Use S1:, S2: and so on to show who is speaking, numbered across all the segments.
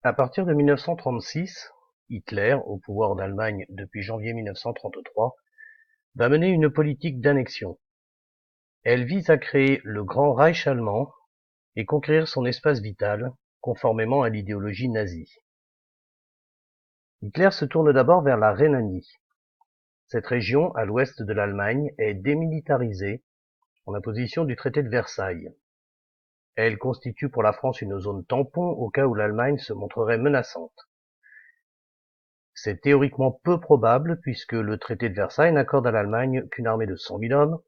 S1: À partir de 1936, Hitler, au pouvoir en Allemagne depuis janvier 1933, va mener une politique d'annexion. Elle vise à créer le Grand Reich allemand et conquérir son espace vital, conformément à l'idéologie nazie. Hitler se tourne d'abord vers la Rhénanie. Cette région, à l'ouest de l'Allemagne, est démilitarisée en imposition du traité de Versailles. Elle constitue pour la France une zone tampon au cas où l'Allemagne se montrerait menaçante. C'est théoriquement peu probable puisque le traité de Versailles n'accorde à l'Allemagne qu'une armée de 100 000 hommes,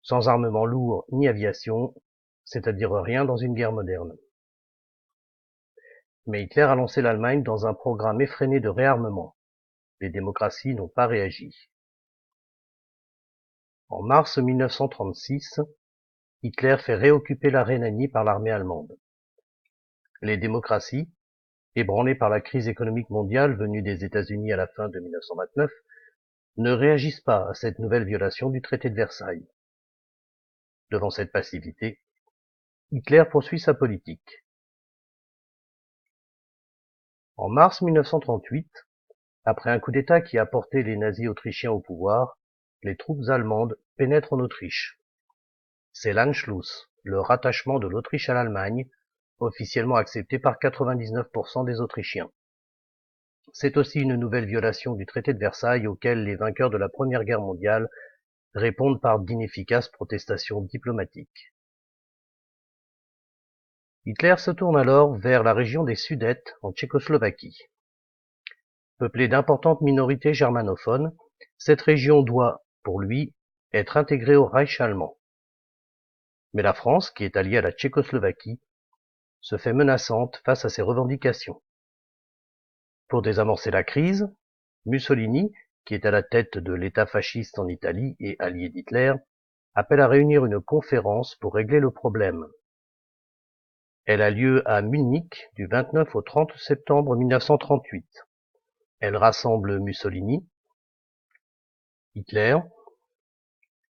S1: sans armement lourd ni aviation, c'est-à-dire rien dans une guerre moderne. Mais Hitler a lancé l'Allemagne dans un programme effréné de réarmement. Les démocraties n'ont pas réagi. En mars 1936, Hitler fait réoccuper la Rhénanie par l'armée allemande. Les démocraties, ébranlées par la crise économique mondiale venue des États-Unis à la fin de 1929, ne réagissent pas à cette nouvelle violation du traité de Versailles. Devant cette passivité, Hitler poursuit sa politique. En mars 1938, après un coup d'État qui a porté les nazis autrichiens au pouvoir, les troupes allemandes pénètrent en Autriche. C'est l'Anschluss, le rattachement de l'Autriche à l'Allemagne, officiellement accepté par 99% des Autrichiens. C'est aussi une nouvelle violation du traité de Versailles auquel les vainqueurs de la Première Guerre mondiale répondent par d'inefficaces protestations diplomatiques. Hitler se tourne alors vers la région des Sudètes en Tchécoslovaquie. Peuplée d'importantes minorités germanophones, cette région doit, pour lui, être intégrée au Reich allemand. Mais la France, qui est alliée à la Tchécoslovaquie, se fait menaçante face à ces revendications. Pour désamorcer la crise, Mussolini, qui est à la tête de l'État fasciste en Italie et allié d'Hitler, appelle à réunir une conférence pour régler le problème. Elle a lieu à Munich du 29 au 30 septembre 1938. Elle rassemble Mussolini, Hitler,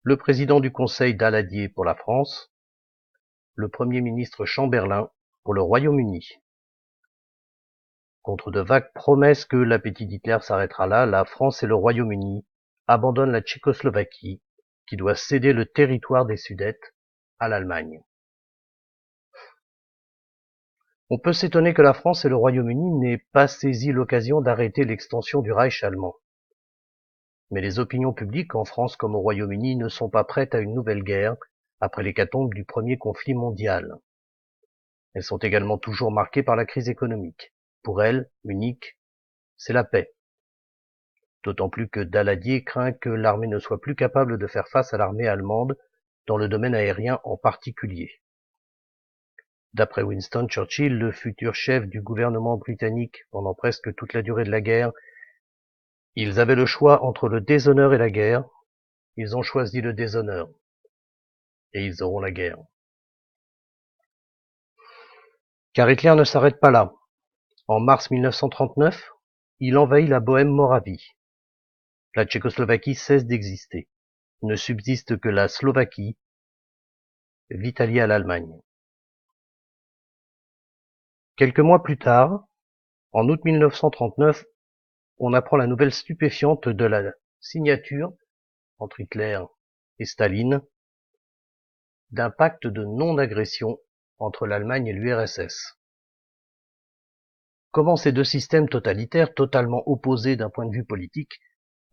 S1: le président du Conseil d'Aladier pour la France, le Premier ministre Chamberlain pour le Royaume-Uni. Contre de vagues promesses que l'appétit d'Hitler s'arrêtera là, la France et le Royaume-Uni abandonnent la Tchécoslovaquie, qui doit céder le territoire des Sudètes à l'Allemagne. On peut s'étonner que la France et le Royaume-Uni n'aient pas saisi l'occasion d'arrêter l'extension du Reich allemand. Mais les opinions publiques, en France comme au Royaume-Uni, ne sont pas prêtes à une nouvelle guerre après l'hécatombe du premier conflit mondial. Elles sont également toujours marquées par la crise économique. Pour elles, unique, c'est la paix. D'autant plus que Daladier craint que l'armée ne soit plus capable de faire face à l'armée allemande, dans le domaine aérien en particulier. D'après Winston Churchill, le futur chef du gouvernement britannique pendant presque toute la durée de la guerre, ils avaient le choix entre le déshonneur et la guerre. Ils ont choisi le déshonneur. Et ils auront la guerre. Car Hitler ne s'arrête pas là. En mars 1939, il envahit la Bohême-Moravie. La Tchécoslovaquie cesse d'exister. Ne subsiste que la Slovaquie, vite alliée à l'Allemagne. Quelques mois plus tard, en août 1939, on apprend la nouvelle stupéfiante de la signature, entre Hitler et Staline, d'un pacte de non-agression entre l'Allemagne et l'URSS. Comment ces deux systèmes totalitaires, totalement opposés d'un point de vue politique,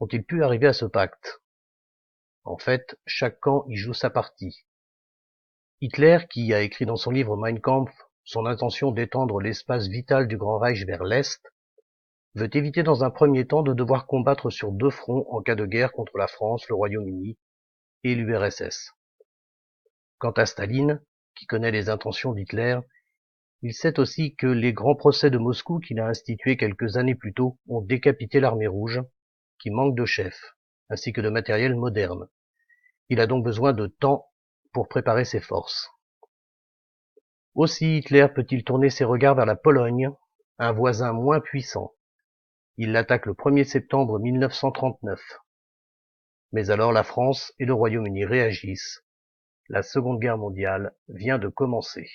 S1: ont-ils pu arriver à ce pacte? En fait, chaque camp y joue sa partie. Hitler, qui a écrit dans son livre Mein Kampf son intention d'étendre l'espace vital du Grand Reich vers l'Est, veut éviter dans un premier temps de devoir combattre sur deux fronts en cas de guerre contre la France, le Royaume-Uni et l'URSS. Quant à Staline, qui connaît les intentions d'Hitler, il sait aussi que les grands procès de Moscou qu'il a institués quelques années plus tôt ont décapité l'armée rouge, qui manque de chefs, ainsi que de matériel moderne. Il a donc besoin de temps pour préparer ses forces. Aussi Hitler peut-il tourner ses regards vers la Pologne, un voisin moins puissant. Il l'attaque le 1er septembre 1939. Mais alors la France et le Royaume-Uni réagissent. La Seconde Guerre mondiale vient de commencer.